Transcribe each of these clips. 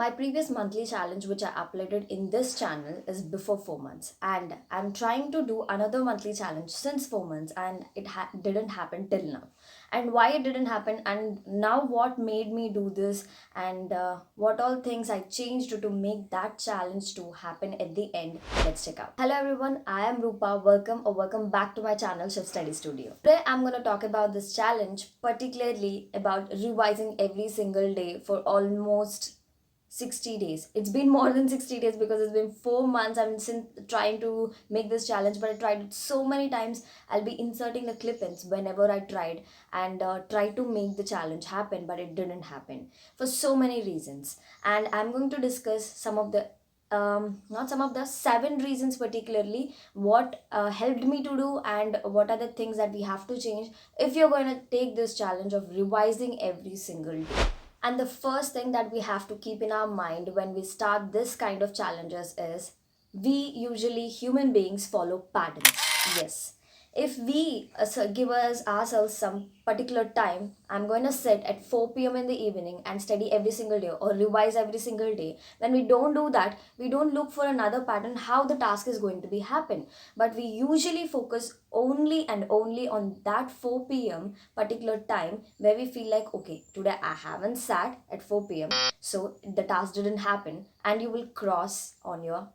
My previous monthly challenge, which I uploaded in this channel, is before 4 months, and I'm trying to do another monthly challenge since 4 months, and it didn't happen till now. And why it didn't happen, and now what made me do this, and what all things I changed to make that challenge to happen at the end. Let's check out. Hello everyone, I am Rupa. Welcome back to my channel, Shift Study Studio. Today I'm gonna talk about this challenge, particularly about revising every single day for almost 60 days. It's been more than 60 days because it's been 4 months. I've been since trying to make this challenge, but I tried it so many times. I'll be inserting the clip-ins whenever I tried and tried to make the challenge happen, but it didn't happen for so many reasons. And I'm going to discuss some of the not some of the 7 reasons particularly what helped me to do and what are the things that we have to change if you're going to take this challenge of revising every single day. And the first thing that we have to keep in our mind when we start this kind of challenges is we usually human beings follow patterns. Yes. If we give us ourselves some particular time, I'm going to sit at 4 p.m. in the evening and study every single day or revise every single day. When we don't do that, we don't look for another pattern how the task is going to be happen. But we usually focus only and only on that 4 p.m. particular time where we feel like, okay, today I haven't sat at 4 p.m. so the task didn't happen, and you will cross on your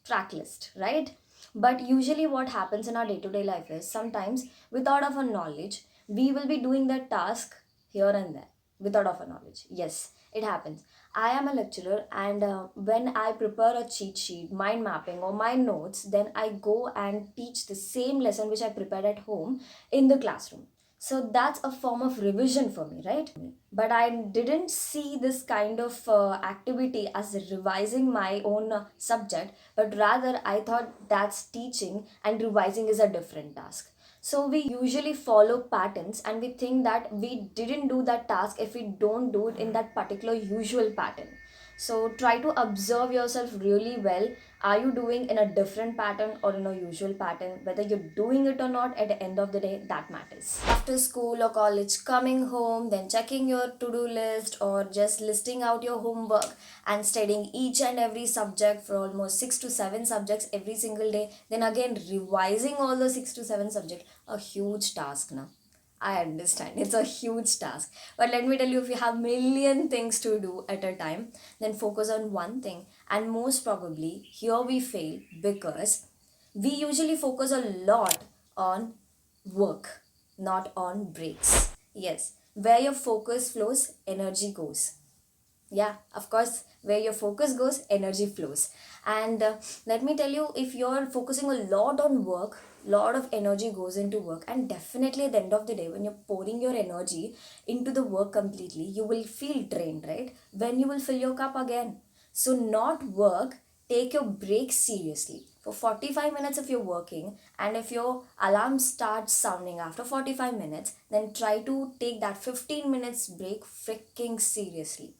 track list, right? But usually what happens in our day-to-day life is sometimes without of a knowledge we will be doing that task here and there without of a knowledge. Yes, it happens. I am a lecturer, and when I prepare a cheat sheet, mind mapping, or my notes, then I go and teach the same lesson which I prepared at home in the classroom. So that's a form of revision for me, right? But I didn't see this kind of activity as revising my own subject, but rather I thought that's teaching and revising is a different task. So we usually follow patterns and we think that we didn't do that task if we don't do it in that particular usual pattern. So try to observe yourself really well. Are you doing in a different pattern or in a usual pattern? Whether you're doing it or not, at the end of the day, that matters. After school or college, coming home, then checking your to-do list or just listing out your homework and studying each and every subject for almost 6 to 7 subjects every single day, then again revising all the 6 to 7 subjects, a huge task now. I understand it's a huge task, but let me tell you, if you have million things to do at a time, then focus on one thing. And most probably, here we fail because we usually focus a lot on work, not on breaks. Yes, where your focus flows, energy goes. Yeah, of course, where your focus goes, energy flows. And let me tell you, if you're focusing a lot on work, lot of energy goes into work, and definitely at the end of the day when you're pouring your energy into the work completely, you will feel drained, right? When you will fill your cup again. So not work, take your break seriously for 45 minutes if you're working, and if your alarm starts sounding after 45 minutes, then try to take that 15 minutes break freaking seriously.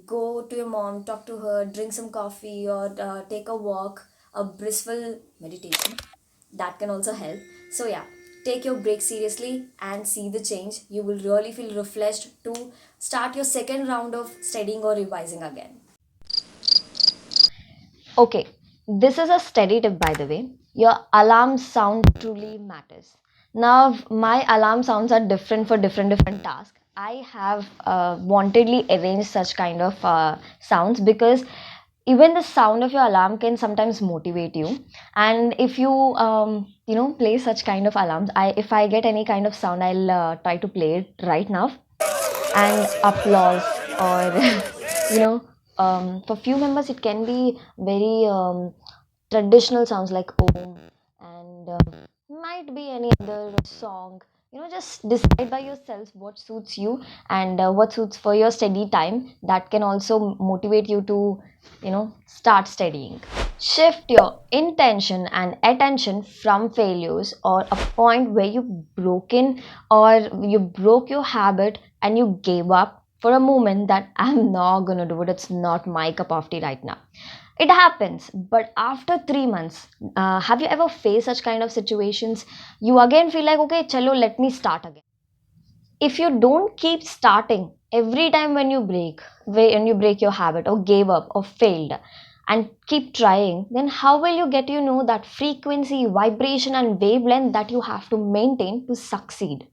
Go to your mom, talk to her, drink some coffee, or take a walk, a blissful meditation. That can also help. So, yeah, take your break seriously and see the change. You will really feel refreshed to start your second round of studying or revising again. Okay, this is a steady tip by the way. Your alarm sound truly matters. Now, my alarm sounds are different for different tasks. I have wantedly arranged such kind of sounds because even the sound of your alarm can sometimes motivate you. And if you play such kind of alarms, I if I get any kind of sound, I'll try to play it right now, and applause, or for few members it can be very traditional sounds like om, and might be any other song. Just decide by yourselves what suits you, and what suits for your study time. That can also motivate you to start studying. Shift your intention and attention from failures or a point where you broken or you broke your habit and you gave up for a moment that I'm not gonna do it. It's not my cup of tea right now. It happens, but after 3 months, have you ever faced such kind of situations? You again feel like, okay, chalo, let me start again. if you don't keep starting every time when you break your habit or gave up or failed and keep trying, then how will you get that frequency, vibration and wavelength that you have to maintain to succeed?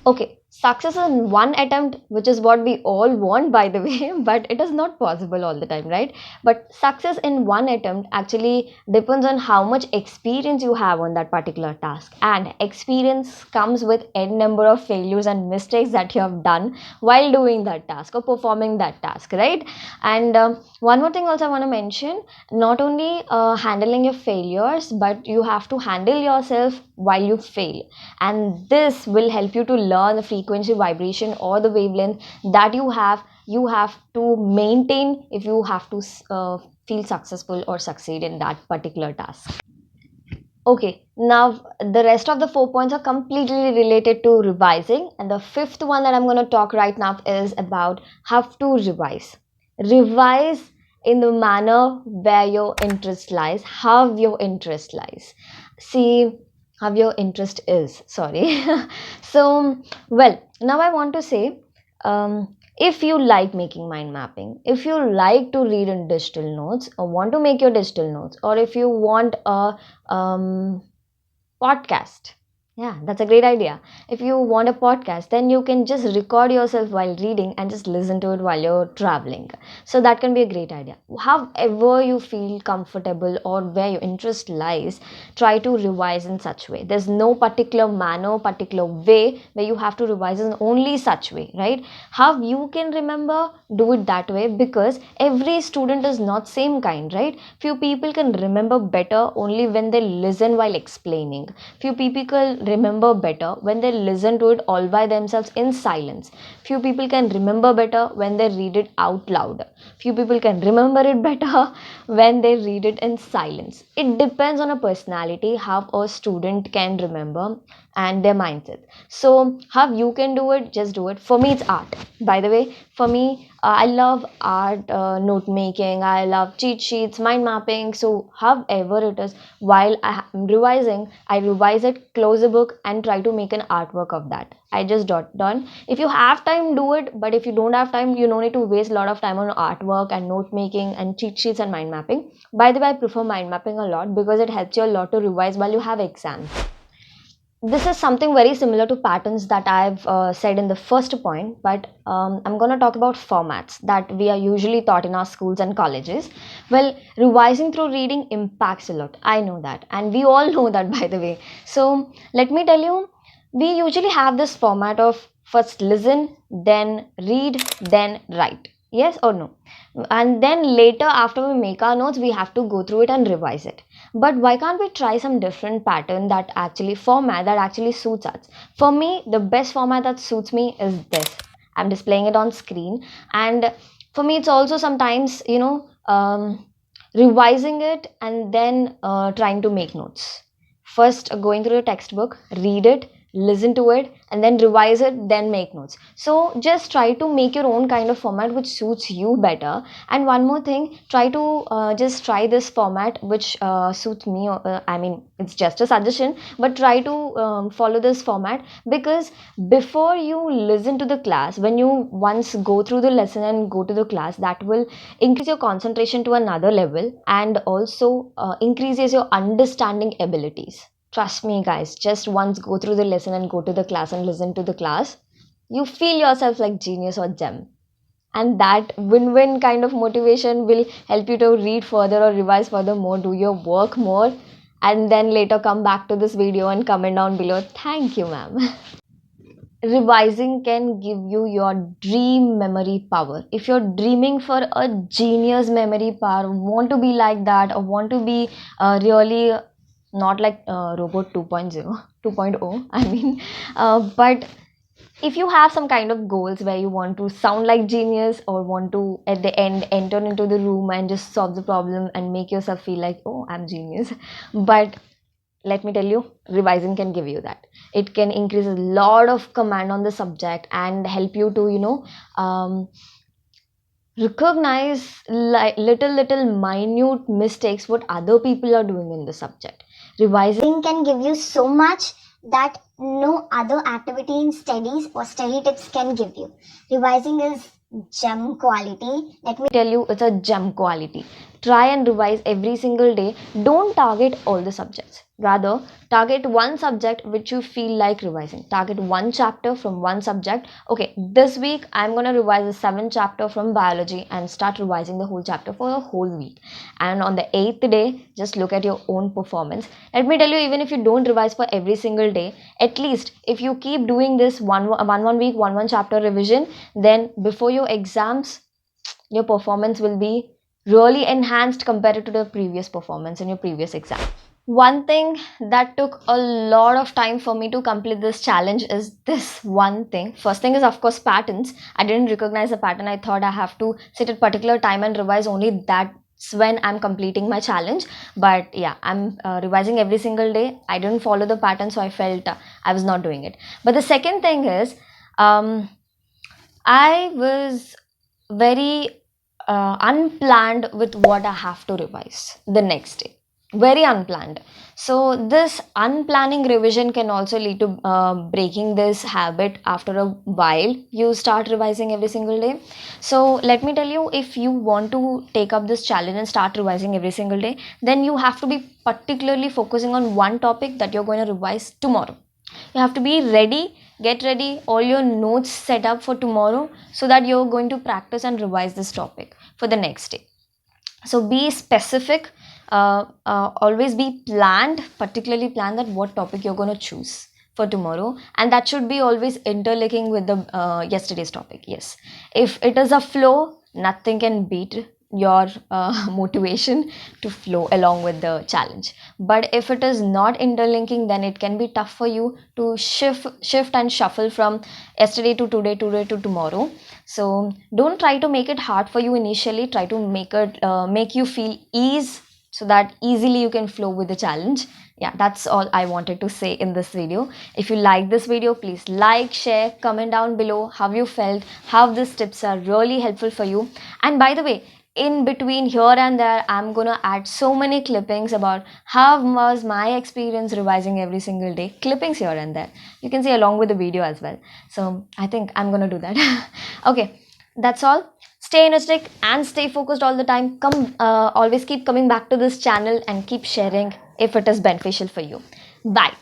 Okay, success in one attempt, which is what we all want, by the way, but it is not possible all the time, right? But success in one attempt actually depends on how much experience you have on that particular task. And experience comes with n number of failures and mistakes that you have done while doing that task or performing that task, right? And one more thing also I want to mention, not only handling your failures, but you have to handle yourself while you fail, and this will help you to learn the frequency, vibration or the wavelength that you have to maintain if you have to feel successful or succeed in that particular task. Okay, now the rest of the 4 points are completely related to revising, and the fifth one that I'm going to talk right now is about how to revise. Revise in the manner where your interest lies, how your interest lies. See, how your interest is, sorry. So, well, now I want to say, if you like making mind mapping, if you like to read in digital notes or want to make your digital notes, or if you want a podcast, yeah, that's a great idea. If you want a podcast, then you can just record yourself while reading and just listen to it while you're traveling. So that can be a great idea. However you feel comfortable or where your interest lies, try to revise in such way. There's no particular manner, particular way where you have to revise in only such way, right? How you can remember, do it that way, because every student is not same kind, right? Few people can remember better only when they listen while explaining. Few people can remember better when they listen to it all by themselves in silence. Few people can remember better when they read it out loud. Few people can remember it better when they read it in silence. It depends on a personality, how a student can remember and their mindset. So how you can do it, just do it. For me, it's art. By the way, for me, I love art, note making, I love cheat sheets, mind mapping. So however it is, while I'm revising, I revise it, close a book and try to make an artwork of that. I just done. If you have time, do it. But if you don't have time, you don't need to waste a lot of time on artwork and note making and cheat sheets and mind mapping. By the way, I prefer mind mapping a lot because it helps you a lot to revise while you have exams. This is something very similar to patterns that I've said in the first point, but I'm going to talk about formats that we are usually taught in our schools and colleges. Well, revising through reading impacts a lot. I know that, and we all know that, by the way. So let me tell you, we usually have this format of first listen, then read, then write. Yes or no? And then later, after we make our notes, we have to go through it and revise it. But why can't we try some different pattern that actually format that actually suits us? For me, the best format that suits me is this. I'm displaying it on screen, and for me, it's also sometimes revising it and then trying to make notes. First, going through the textbook, read it, listen to it, and then revise it, then make notes. So just try to make your own kind of format which suits you better. And one more thing, try to just try this format which suits me. I mean, it's just a suggestion, but try to follow this format, because before you listen to the class, when you once go through the lesson and go to the class, that will increase your concentration to another level, and also increases your understanding abilities. Trust me, guys, just once go through the lesson and go to the class and listen to the class, you feel yourself like genius or gem. And that win-win kind of motivation will help you to read further or revise further more, do your work more, and then later come back to this video and comment down below, thank you, ma'am. Revising can give you your dream memory power. If you're dreaming for a genius memory power, want to be like that, or want to be really not like robot 2.0 2.0, I mean, but if you have some kind of goals where you want to sound like genius, or want to at the end enter into the room and just solve the problem and make yourself feel like, oh, I'm genius, but let me tell you, revising can give you that. It can increase a lot of command on the subject and help you to recognize little minute mistakes what other people are doing in the subject. Revising Can give you so much that no other activity in studies or study tips can give you. Revising is gem quality. Let me Tell you, it's a gem quality. Try and revise every single day. Don't target all the subjects. Rather, target one subject which you feel like revising. Target one chapter from one subject. Okay, this week I'm gonna revise the seventh chapter from biology and start revising the whole chapter for a whole week. And on the eighth day, just look at your own performance. Let me tell you, even if you don't revise for every single day, at least if you keep doing this one week, one chapter revision, then before your exams, your performance will be really enhanced compared to the previous performance in your previous exam. One thing that took a lot of time for me to complete this challenge is this one thing. First thing is, of course, patterns. I didn't recognize the pattern. I thought I have to sit at particular time and revise, only that's when I'm completing my challenge. But yeah, I'm revising every single day. I didn't follow the pattern, so I felt I was not doing it. But the second thing is, um, I was very unplanned with what I have to revise the next day. Very unplanned. So, this unplanning revision can also lead to breaking this habit after a while. You start revising every single day. So, let me tell you, if you want to take up this challenge and start revising every single day, then you have to be particularly focusing on one topic that you're going to revise tomorrow. You have to be ready, get ready, all your notes set up for tomorrow so that you're going to practice and revise this topic for the next day. So be specific, always be planned, particularly plan that what topic you're going to choose for tomorrow, and that should be always interlinking with the yesterday's topic. Yes, if it is a flow, nothing can beat your motivation to flow along with the challenge. But if it is not interlinking, then it can be tough for you to shift and shuffle from yesterday to today to tomorrow. So don't try to make it hard for you initially. Try to make you feel ease, so that easily you can flow with the challenge. Yeah, that's all I wanted to say in this video. If you like this video, please like, share, comment down below how you felt, how these tips are really helpful for you. And by the way, in between here and there, I'm gonna add so many clippings about how was my experience revising every single day. Clippings here and there, you can see along with the video as well. So I think I'm gonna do that. Okay, that's all. Stay energetic and stay focused all the time. Always keep coming back to this channel and keep sharing if it is beneficial for you. Bye.